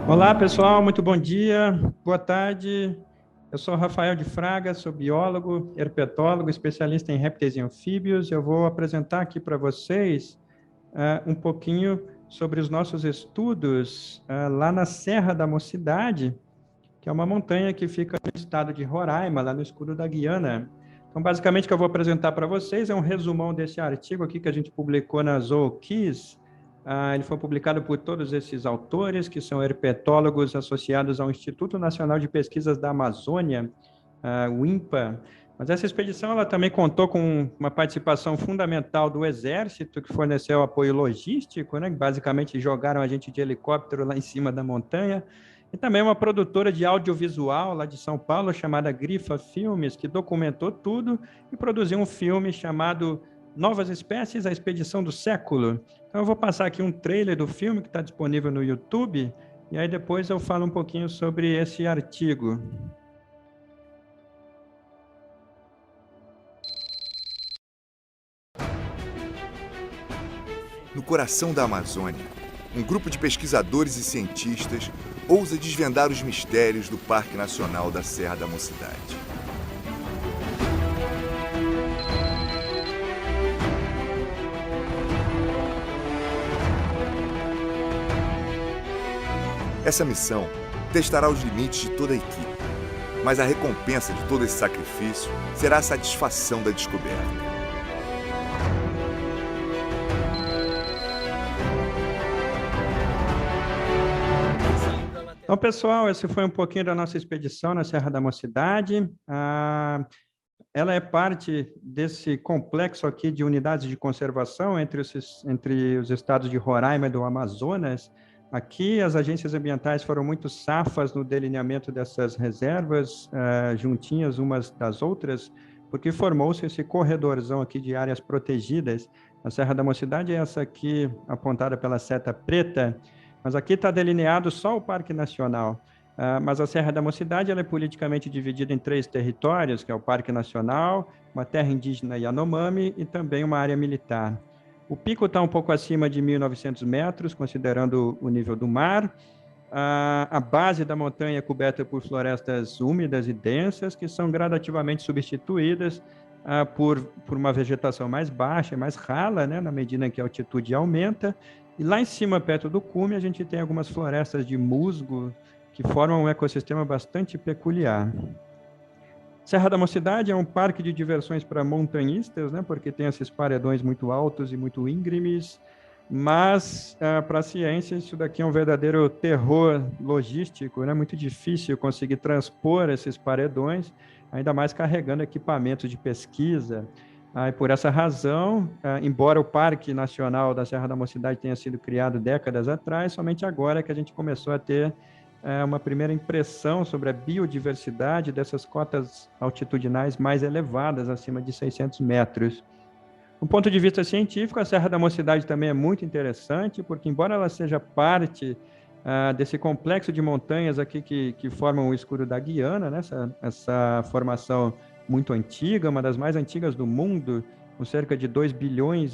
Olá, pessoal, muito bom dia, boa tarde. Eu sou Rafael de Fraga, sou biólogo, herpetólogo, especialista em répteis e anfíbios. Eu vou apresentar aqui para vocês um pouquinho sobre os nossos estudos lá na Serra da Mocidade, que é uma montanha que fica no estado de Roraima, lá no escuro da Guiana. Então, basicamente, o que eu vou apresentar para vocês é um resumão desse artigo aqui que a gente publicou na ZooKeys. Ele foi publicado por todos esses autores, que são herpetólogos associados ao Instituto Nacional de Pesquisas da Amazônia, o INPA. Mas essa expedição ela também contou com uma participação fundamental do Exército, que forneceu apoio logístico, né? Basicamente jogaram a gente de helicóptero lá em cima da montanha, e também uma produtora de audiovisual lá de São Paulo, chamada Grifa Filmes, que documentou tudo e produziu um filme chamado Novas Espécies, a Expedição do Século. Então eu vou passar aqui um trailer do filme que está disponível no YouTube, e aí depois eu falo um pouquinho sobre esse artigo. No coração da Amazônia, um grupo de pesquisadores e cientistas ousa desvendar os mistérios do Parque Nacional da Serra da Mocidade. Essa missão testará os limites de toda a equipe, mas a recompensa de todo esse sacrifício será a satisfação da descoberta. Então, pessoal, esse foi um pouquinho da nossa expedição na Serra da Mocidade. Ela é parte desse complexo aqui de unidades de conservação entre os estados de Roraima e do Amazonas. Aqui, as agências ambientais foram muito safas no delineamento dessas reservas, juntinhas umas das outras, porque formou-se esse corredorzão aqui de áreas protegidas. A Serra da Mocidade é essa aqui, apontada pela seta preta, mas aqui está delineado só o Parque Nacional. Mas a Serra da Mocidade ela é politicamente dividida em 3 territórios, que é o Parque Nacional, uma terra indígena Yanomami e também uma área militar. O pico está um pouco acima de 1.900 metros, considerando o nível do mar. A base da montanha é coberta por florestas úmidas e densas, que são gradativamente substituídas por uma vegetação mais baixa, mais rala, né, na medida em que a altitude aumenta. E lá em cima, perto do cume, a gente tem algumas florestas de musgo, que formam um ecossistema bastante peculiar. Serra da Mocidade é um parque de diversões para montanhistas, né, porque tem esses paredões muito altos e muito íngremes, mas para a ciência isso daqui é um verdadeiro terror logístico, né, muito difícil conseguir transpor esses paredões, ainda mais carregando equipamentos de pesquisa. E por essa razão, embora o Parque Nacional da Serra da Mocidade tenha sido criado décadas atrás, somente agora que a gente começou a ter uma primeira impressão sobre a biodiversidade dessas cotas altitudinais mais elevadas, acima de 600 metros. Do ponto de vista científico, a Serra da Mocidade também é muito interessante, porque embora ela seja parte desse complexo de montanhas aqui que formam o escuro da Guiana, né, essa formação muito antiga, uma das mais antigas do mundo, com cerca de 2,5 bilhões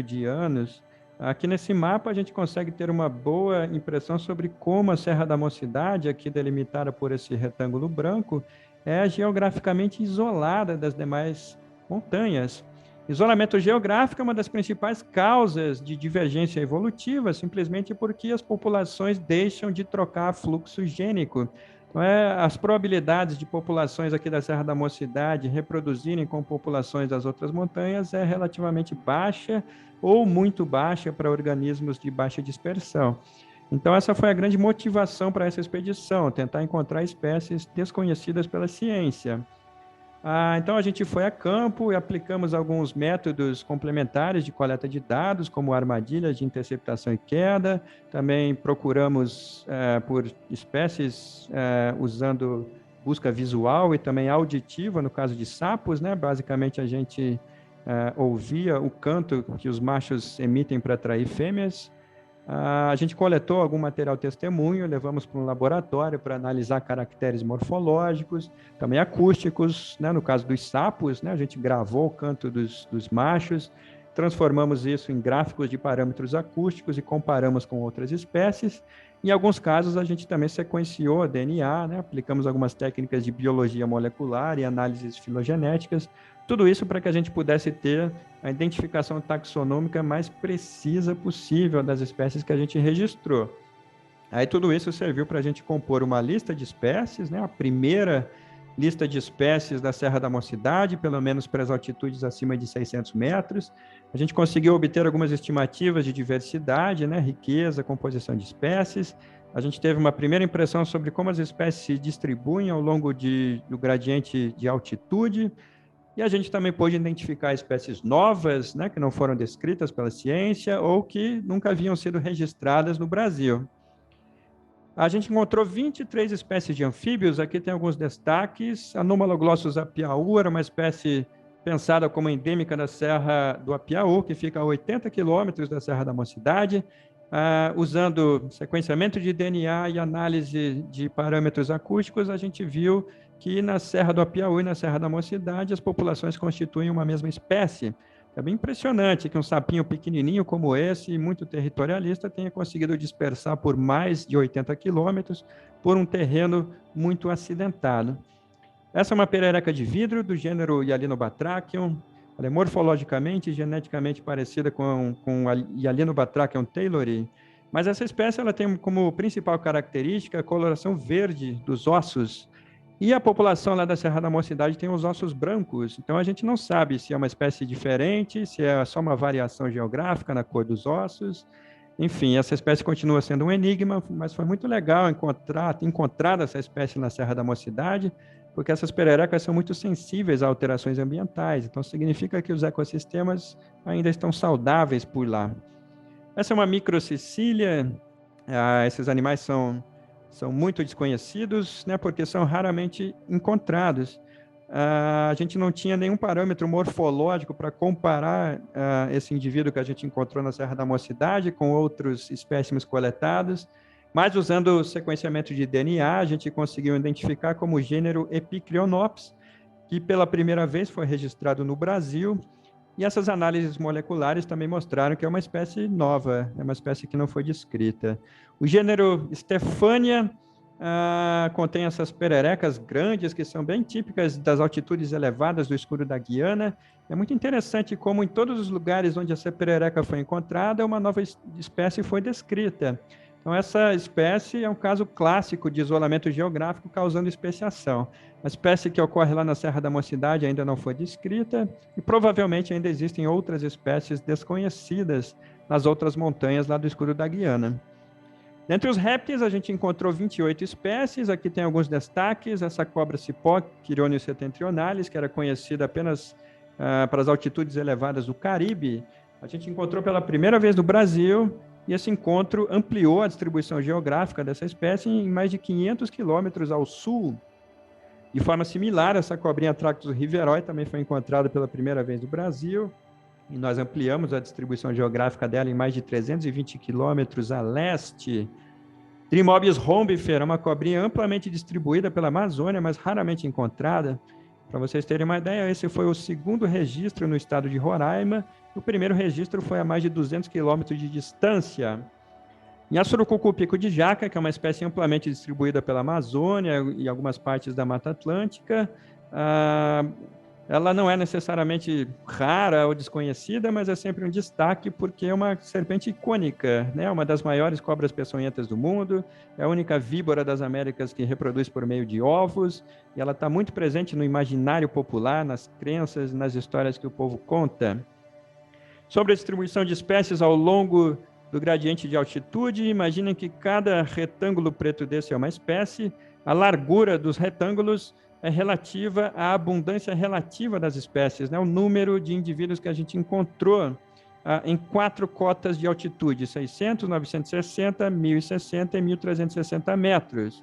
de anos, aqui nesse mapa a gente consegue ter uma boa impressão sobre como a Serra da Mocidade, aqui delimitada por esse retângulo branco, é geograficamente isolada das demais montanhas. Isolamento geográfico é uma das principais causas de divergência evolutiva, simplesmente porque as populações deixam de trocar fluxo gênico. Então, as probabilidades de populações aqui da Serra da Mocidade reproduzirem com populações das outras montanhas é relativamente baixa ou muito baixa para organismos de baixa dispersão. Então, essa foi a grande motivação para essa expedição, tentar encontrar espécies desconhecidas pela ciência. Então, a gente foi a campo e aplicamos alguns métodos complementares de coleta de dados, como armadilhas de interceptação e queda. Também procuramos por espécies usando busca visual e também auditiva, no caso de sapos, né? Basicamente, a gente ouvia o canto que os machos emitem para atrair fêmeas. A gente coletou algum material testemunho, levamos para um laboratório para analisar caracteres morfológicos, também acústicos, né? No caso dos sapos, né? A gente gravou o canto dos machos, transformamos isso em gráficos de parâmetros acústicos e comparamos com outras espécies. Em alguns casos, a gente também sequenciou DNA, né? Aplicamos algumas técnicas de biologia molecular e análises filogenéticas, tudo isso para que a gente pudesse ter a identificação taxonômica mais precisa possível das espécies que a gente registrou. Aí tudo isso serviu para a gente compor uma lista de espécies, né? A primeira lista de espécies da Serra da Mocidade, pelo menos para as altitudes acima de 600 metros. A gente conseguiu obter algumas estimativas de diversidade, né? Riqueza, composição de espécies. A gente teve uma primeira impressão sobre como as espécies se distribuem ao longo do gradiente de altitude. E a gente também pôde identificar espécies novas, né, que não foram descritas pela ciência ou que nunca haviam sido registradas no Brasil. A gente encontrou 23 espécies de anfíbios, aqui tem alguns destaques. A Anomaloglossus apiaú era uma espécie pensada como endêmica da Serra do Apiaú, que fica a 80 quilômetros da Serra da Mocidade, usando sequenciamento de DNA e análise de parâmetros acústicos, a gente viu que na Serra do Apiaú e na Serra da Mocidade as populações constituem uma mesma espécie. É bem impressionante que um sapinho pequenininho como esse, muito territorialista, tenha conseguido dispersar por mais de 80 quilômetros por um terreno muito acidentado. Essa é uma perereca de vidro do gênero Hyalinobatrachium. Ela é morfologicamente e geneticamente parecida com a Hyalinobatrachium taylori, mas essa espécie ela tem como principal característica a coloração verde dos ossos. E a população lá da Serra da Mocidade tem os ossos brancos, então a gente não sabe se é uma espécie diferente, se é só uma variação geográfica na cor dos ossos. Enfim, essa espécie continua sendo um enigma, mas foi muito legal encontrar essa espécie na Serra da Mocidade, porque essas pererecas são muito sensíveis a alterações ambientais, então significa que os ecossistemas ainda estão saudáveis por lá. Essa é uma microcecília, esses animais são muito desconhecidos, né, porque são raramente encontrados. A gente não tinha nenhum parâmetro morfológico para comparar esse indivíduo que a gente encontrou na Serra da Mocidade com outros espécimes coletados, mas usando o sequenciamento de DNA, a gente conseguiu identificar como gênero Epicrionops, que pela primeira vez foi registrado no Brasil, e essas análises moleculares também mostraram que é uma espécie nova, é uma espécie que não foi descrita. O gênero Stephania contém essas pererecas grandes, que são bem típicas das altitudes elevadas do escuro da Guiana. É muito interessante como em todos os lugares onde essa perereca foi encontrada, uma nova espécie foi descrita. Então, essa espécie é um caso clássico de isolamento geográfico causando especiação. A espécie que ocorre lá na Serra da Mocidade ainda não foi descrita e provavelmente ainda existem outras espécies desconhecidas nas outras montanhas lá do escuro da Guiana. Dentre os répteis, a gente encontrou 28 espécies. Aqui tem alguns destaques. Essa cobra cipó, Chironius septentrionalis, que era conhecida apenas para as altitudes elevadas do Caribe. A gente encontrou pela primeira vez no Brasil, e esse encontro ampliou a distribuição geográfica dessa espécie em mais de 500 quilômetros ao sul. De forma similar, essa cobrinha Tractus riveroi também foi encontrada pela primeira vez no Brasil, e nós ampliamos a distribuição geográfica dela em mais de 320 quilômetros a leste. Trimobis rombifer é uma cobrinha amplamente distribuída pela Amazônia, mas raramente encontrada. Para vocês terem uma ideia, esse foi o segundo registro no estado de Roraima. O primeiro registro foi a mais de 200 quilômetros de distância. E a surucucu pico de jaca, que é uma espécie amplamente distribuída pela Amazônia e algumas partes da Mata Atlântica, ela não é necessariamente rara ou desconhecida, mas é sempre um destaque porque é uma serpente icônica, né? Uma das maiores cobras peçonhentas do mundo, é a única víbora das Américas que reproduz por meio de ovos, e ela está muito presente no imaginário popular, nas crenças, nas histórias que o povo conta. Sobre a distribuição de espécies ao longo do gradiente de altitude, imaginem que cada retângulo preto desse é uma espécie, a largura dos retângulos é relativa à abundância relativa das espécies, né? O número de indivíduos que a gente encontrou em 4 cotas de altitude, 600, 960, 1060 e 1360 metros.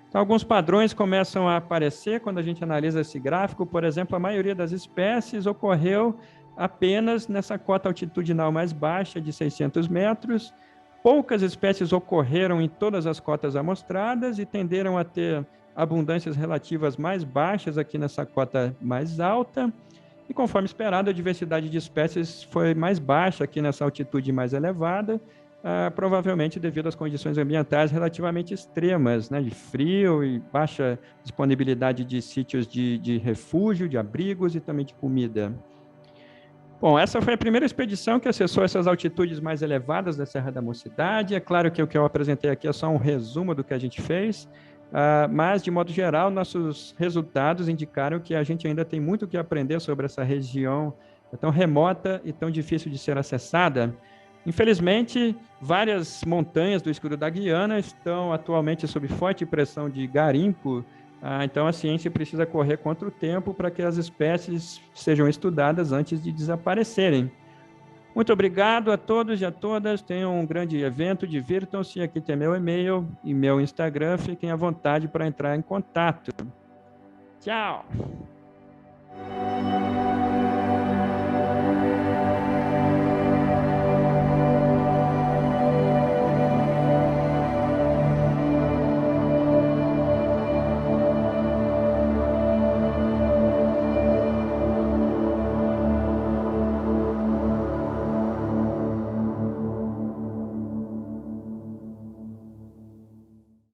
Então, alguns padrões começam a aparecer quando a gente analisa esse gráfico. Por exemplo, a maioria das espécies ocorreu apenas nessa cota altitudinal mais baixa, de 600 metros. Poucas espécies ocorreram em todas as cotas amostradas e tenderam a ter abundâncias relativas mais baixas aqui nessa cota mais alta. E conforme esperado, a diversidade de espécies foi mais baixa aqui nessa altitude mais elevada. provavelmente devido às condições ambientais relativamente extremas, né, de frio e baixa disponibilidade de sítios de refúgio, de abrigos e também de comida. Bom, essa foi a primeira expedição que acessou essas altitudes mais elevadas da Serra da Mocidade. É claro que o que eu apresentei aqui é só um resumo do que a gente fez, mas, de modo geral, nossos resultados indicaram que a gente ainda tem muito o que aprender sobre essa região tão remota e tão difícil de ser acessada. Infelizmente, várias montanhas do escudo da Guiana estão atualmente sob forte pressão de garimpo. Então, a ciência precisa correr contra o tempo para que as espécies sejam estudadas antes de desaparecerem. Muito obrigado a todos e a todas. Tenham um grande evento, divirtam-se. Aqui tem meu e-mail e meu Instagram. Fiquem à vontade para entrar em contato. Tchau!